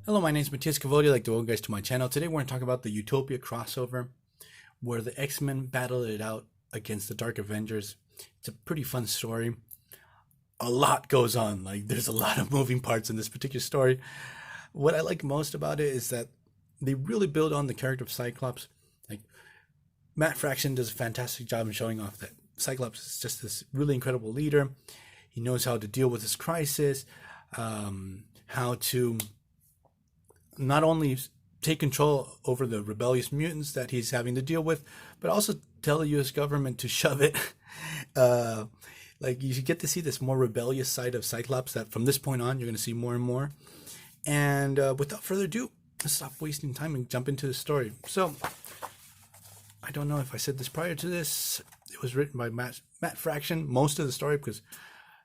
Hello, my name is Matthias Cavodio. I'd like to welcome you guys to my channel. Today we're going to talk about the Utopia crossover where the X-Men battle it out against the Dark Avengers. It's a pretty fun story. A lot goes on. There's a lot of moving parts in this particular story. What I like most about it is that they really build on the character of Cyclops. Like, Matt Fraction does a fantastic job in showing off that Cyclops is just this really incredible leader. He knows how to deal with this crisis, how to not only take control over the rebellious mutants that he's having to deal with, but also tell the U.S. government to shove it. You get to see this more rebellious side of Cyclops that from this point on, you're going to see more and more. And without further ado, let's stop wasting time and jump into the story. So, I don't know if I said this prior to this. It was written by Matt Fraction, most of the story, because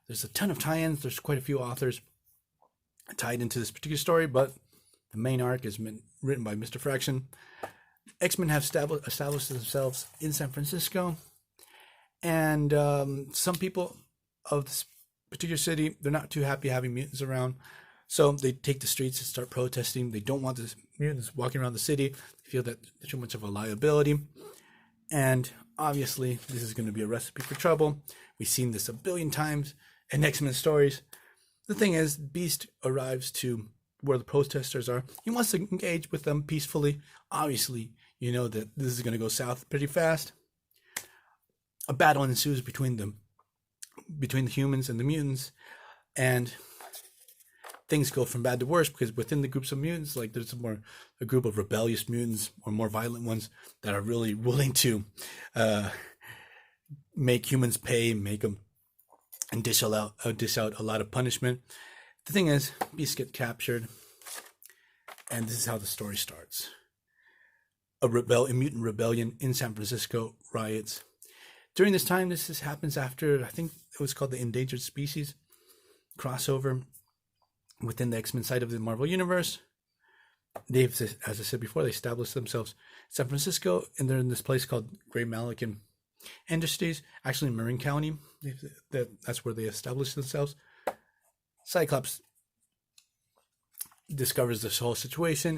there's a ton of tie-ins. There's quite a few authors tied into this particular story, but the main arc has been written by Mr. Fraction. X-Men have established themselves in San Francisco, and some people of this particular city, they're not too happy having mutants around, so they take the streets and start protesting. They don't want the mutants walking around the city. They feel that they're too much of a liability, and obviously this is going to be a recipe for trouble. We've seen this a billion times in X-Men stories. The thing is, Beast arrives to where the protesters are. He wants to engage with them peacefully. Obviously, you know that this is going to go south pretty fast. A battle ensues between the humans and the mutants, and things go from bad to worse because within the groups of mutants, there's a group of rebellious mutants or more violent ones that are really willing to make humans pay, make them and dish out a lot of punishment. The thing is, Beasts get captured, and this is how the story starts. A mutant rebellion in San Francisco, riots. During this time, this happens after, I think it was called the Endangered Species crossover within the X-Men side of the Marvel Universe. They've, as I said before, they established themselves in San Francisco, and they're in this place called Gray Malikan Industries, actually in Marin County. That's where they established themselves. Cyclops discovers this whole situation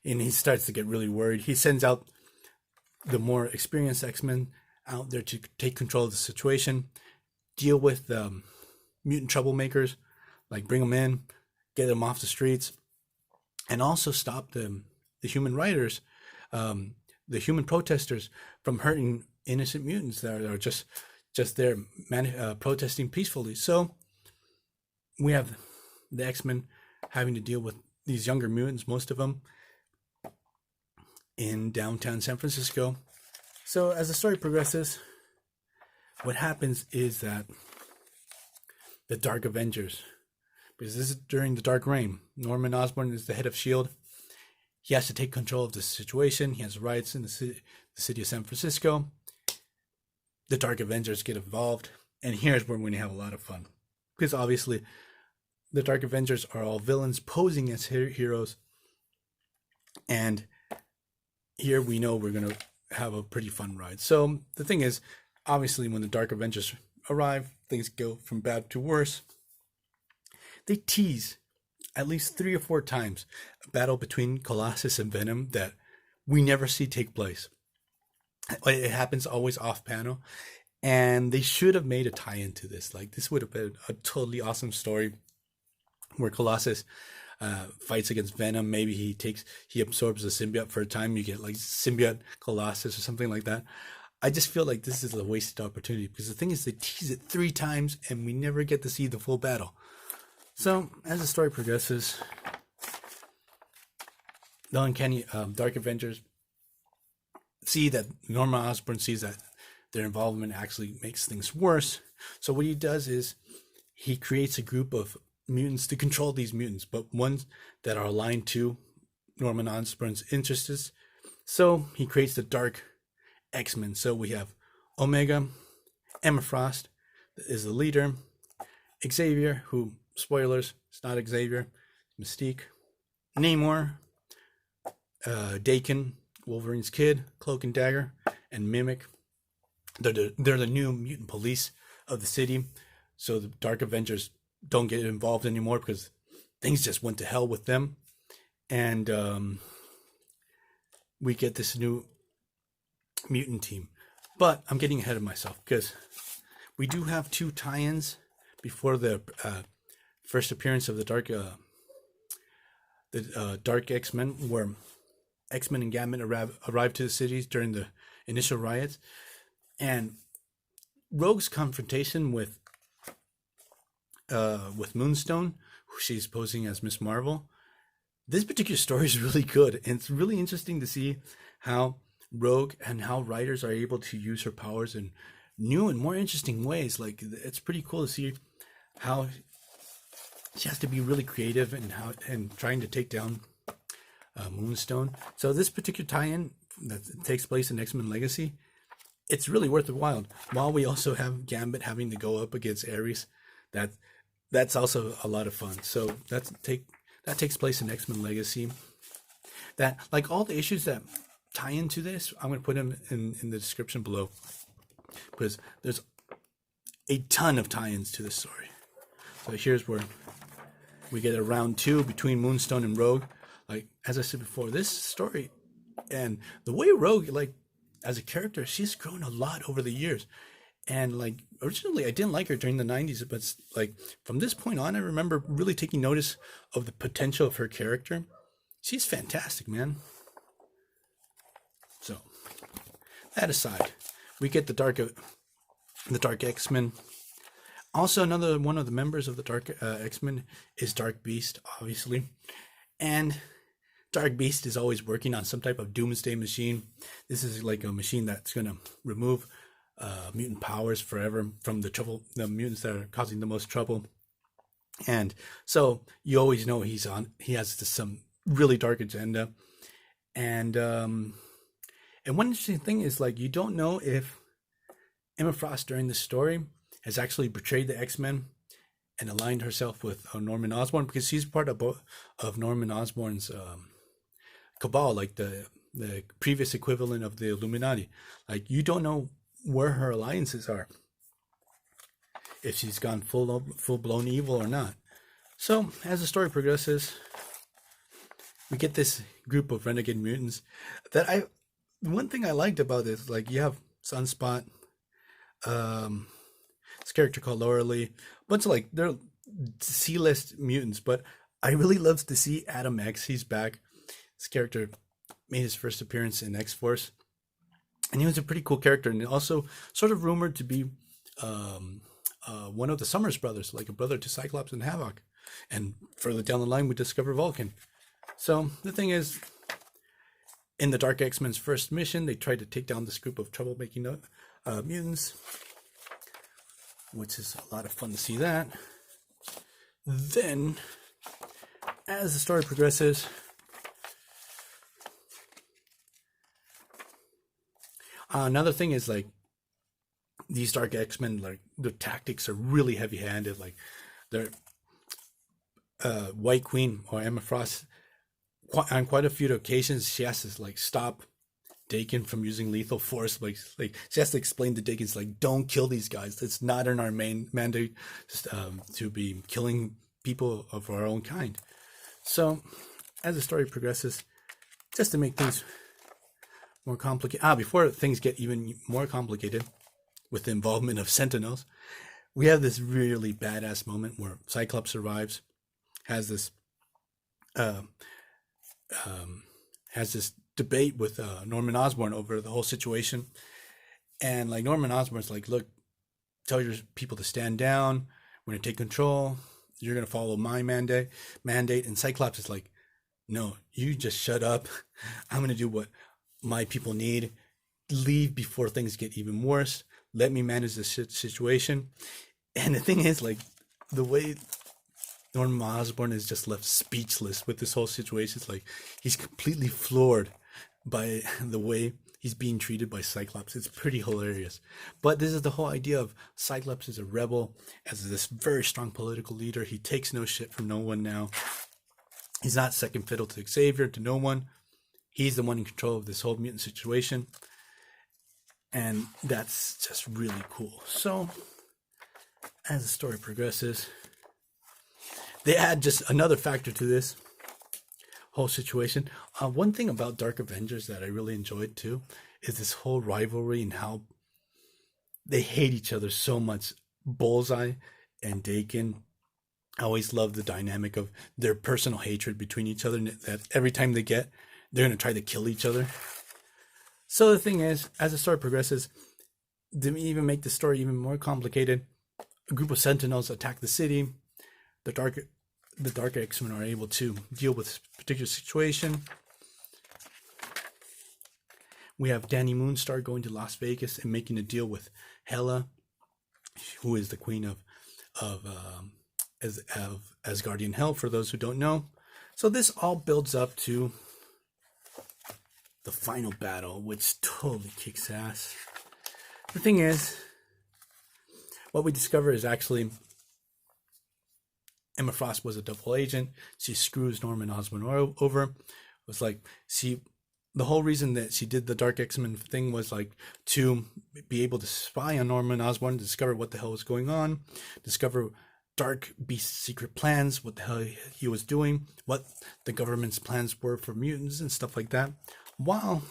and he starts to get really worried. He sends out the more experienced X-Men out there to take control of the situation, deal with mutant troublemakers, bring them in, get them off the streets, and also stop the human rioters, the human protesters from hurting innocent mutants that are just there protesting peacefully. So we have the X-Men having to deal with these younger mutants, most of them, in downtown San Francisco. So as the story progresses, what happens is that the Dark Avengers, because this is during the Dark Reign, Norman Osborn is the head of S.H.I.E.L.D. He has to take control of the situation. He has riots in the city of San Francisco. The Dark Avengers get involved, and here's where we're going to have a lot of fun. Because obviously, the Dark Avengers are all villains posing as heroes. And here we know we're going to have a pretty fun ride. So the thing is, obviously, when the Dark Avengers arrive, things go from bad to worse. They tease at least 3 or 4 times a battle between Colossus and Venom that we never see take place. It happens always off panel. And they should have made a tie-in to this. This would have been a totally awesome story where Colossus fights against Venom. Maybe he absorbs the symbiote for a time. You get symbiote Colossus or something like that. I just feel like this is a wasted opportunity because the thing is they tease it 3 times and we never get to see the full battle. So as the story progresses, the Uncanny Dark Avengers see that Norman Osborn sees that their involvement actually makes things worse. So what he does is he creates a group of mutants to control these mutants, but ones that are aligned to Norman Osborn's interests. So he creates the Dark X-Men. So we have Omega, Emma Frost is the leader, Xavier, who, spoilers, it's not Xavier, Mystique, Namor, Dakin, Wolverine's kid, Cloak and Dagger, and Mimic. They're the new mutant police of the city. So the Dark Avengers don't get involved anymore because things just went to hell with them. and we get this new mutant team. But I'm getting ahead of myself because we do have 2 tie-ins before the first appearance of the Dark X-Men, where X-Men and Gambit arrived to the cities during the initial riots, and Rogue's confrontation with Moonstone, who she's posing as Miss Marvel. This particular story is really good, and it's really interesting to see how Rogue and how writers are able to use her powers in new and more interesting ways. Like, it's pretty cool to see how she has to be really creative and trying to take down Moonstone. So this particular tie-in that takes place in X-Men Legacy, it's really worth the while. While we also have Gambit having to go up against Ares, that's also a lot of fun. So that takes place in X-Men Legacy. That, like, all the issues that tie into this, I'm going to put them in the description below, because there's a ton of tie-ins to this story. So here's where we get a round 2 between Moonstone and Rogue. Like, as I said before, this story and the way Rogue, like, as a character, she's grown a lot over the years. And, like, originally I didn't like her during the 90s, but, like, from this point on, I remember really taking notice of the potential of her character. She's fantastic, man. So, that aside, we get the Dark X-Men. Also, another one of the members of the Dark X-Men is Dark Beast, obviously. And Dark Beast is always working on some type of doomsday machine. This is like a machine that's going to remove mutant powers forever from the mutants that are causing the most trouble. And so you always know he has some really dark agenda. And one interesting thing is, like, you don't know if Emma Frost during this story has actually betrayed the X-Men and aligned herself with Norman Osborn, because she's part of Norman Osborn's cabal, like the previous equivalent of the Illuminati. Like, you don't know where her alliances are, if she's gone full-blown evil or not. So as the story progresses, we get this group of renegade mutants that one thing I liked about this, like, you have Sunspot, this character called Laura Lee, a bunch of, like, they're C-list mutants, but I really love to see Adam X. He's back. This character made his first appearance in X-Force, and he was a pretty cool character, and also sort of rumored to be one of the Summers brothers, like a brother to Cyclops and Havoc. And further down the line, we discover Vulcan. So the thing is, in the Dark X-Men's first mission, they tried to take down this group of troublemaking mutants, which is a lot of fun to see that. Then, as the story progresses, another thing is, like, these Dark X-Men, like, their tactics are really heavy-handed. Like, they're White Queen, or Emma Frost, on quite a few occasions, she has to, like, stop Daken from using lethal force. Like she has to explain to Daken, like, don't kill these guys. It's not in our main mandate to be killing people of our own kind. So, as the story progresses, just to make things more complicated, before things get even more complicated, with the involvement of Sentinels, we have this really badass moment where Cyclops arrives, has this debate with Norman Osborn over the whole situation. And, like, Norman Osborn's like, look, tell your people to stand down. We're going to take control. You're going to follow my mandate. And Cyclops is like, no, you just shut up. I'm going to do what my people need. Leave before things get even worse. Let me manage this situation. And the thing is, like, the way Norman Osborn is just left speechless with this whole situation. It's like he's completely floored by the way he's being treated by Cyclops. It's pretty hilarious. But this is the whole idea of Cyclops as a rebel, as this very strong political leader. He takes no shit from no one now. He's not second fiddle to Xavier, to no one. He's the one in control of this whole mutant situation. And that's just really cool. So, as the story progresses, they add just another factor to this. whole situation. One thing about Dark Avengers that I really enjoyed too is this whole rivalry and how they hate each other so much. Bullseye and Dakin. I always love the dynamic of their personal hatred between each other, that every time they're going to try to kill each other. So the thing is, as the story progresses, to even make the story even more complicated, a group of Sentinels attack the city. The Dark X-Men are able to deal with this particular situation. We have Danny Moonstar going to Las Vegas and making a deal with Hela, who is the queen of Asgardian Hell, for those who don't know. So this all builds up to the final battle, which totally kicks ass. The thing is, what we discover is actually Emma Frost was a double agent. She screws Norman Osborn over. It was like, the whole reason that she did the Dark X-Men thing was like to be able to spy on Norman Osborn, discover what the hell was going on, discover Dark Beast's secret plans, what the hell he was doing, what the government's plans were for mutants and stuff like that. While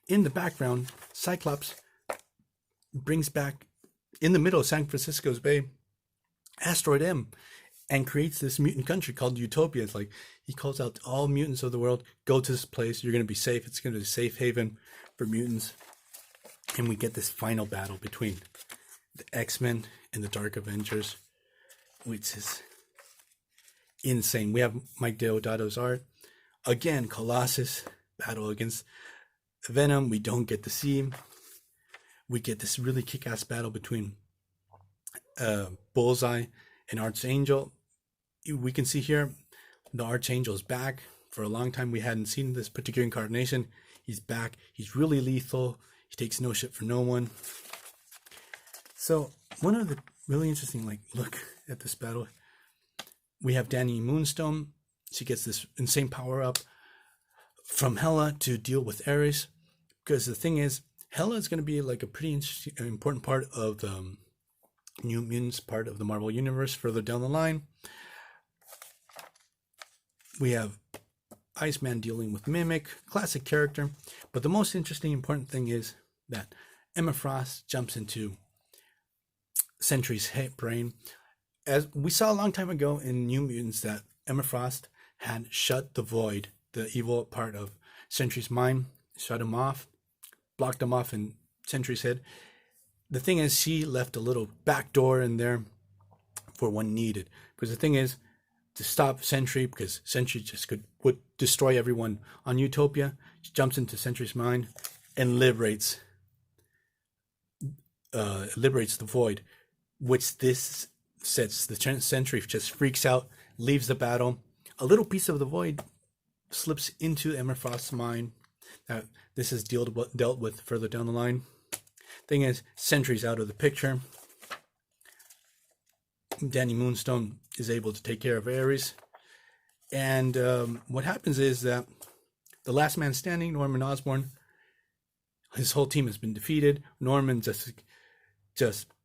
in the background, Cyclops brings back, in the middle of San Francisco's Bay, Asteroid M, and creates this mutant country called Utopia. It's like, he calls out all mutants of the world, go to this place, you're going to be safe. It's going to be a safe haven for mutants. And we get this final battle between the X-Men and the Dark Avengers, which is insane. We have Mike Deodato's art. Again, Colossus, battle against Venom. We don't get to see him. We get this really kick-ass battle between Bullseye and Archangel. We can see here the Archangel's back. For a long time we hadn't seen this particular incarnation. He's back. He's really lethal. He takes no shit for no one. So one of the really interesting, look at this battle. We have Danny Moonstone. She gets this insane power up from Hela to deal with Ares. Because the thing is, Hela is going to be like a pretty important part of the New Mutants part of the Marvel Universe further down the line. We have Iceman dealing with Mimic, classic character. But the most interesting, important thing is that Emma Frost jumps into Sentry's brain. As we saw a long time ago in New Mutants, that Emma Frost had shut the Void, the evil part of Sentry's mind, shut him off, blocked him off in Sentry's head. The thing is, she left a little back door in there for when needed. Because the thing is, to stop Sentry, because Sentry just would destroy everyone on Utopia, she jumps into Sentry's mind and liberates the Void, which this sets the Sentry just freaks out, leaves the battle. A little piece of the Void slips into Emma Frost's mind. This is dealt with further down the line. Thing is, Sentry's out of the picture. Danny Moonstone is able to take care of Ares. And what happens is that the last man standing, Norman Osborn, his whole team has been defeated. Norman just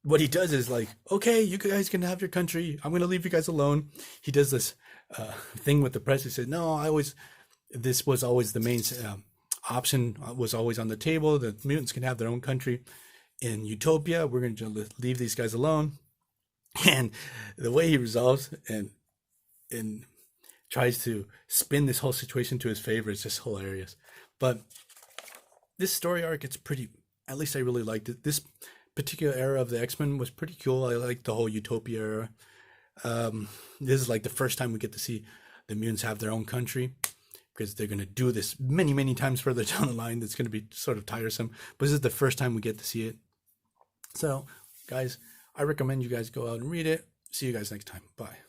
what he does is like, okay, you guys can have your country. I'm going to leave you guys alone. He does this thing with the press. He said, no, this was always the main option, was always on the table. The mutants can have their own country in Utopia. We're going to leave these guys alone. And the way he resolves and tries to spin this whole situation to his favor is just hilarious. But this story arc, it's pretty, at least I really liked it. This particular era of the X-Men was pretty cool. I like the whole Utopia era. This is like the first time we get to see the mutants have their own country, because they're going to do this many, many times further down the line. That's going to be sort of tiresome. But this is the first time we get to see it. So, guys, I recommend you guys go out and read it. See you guys next time. Bye.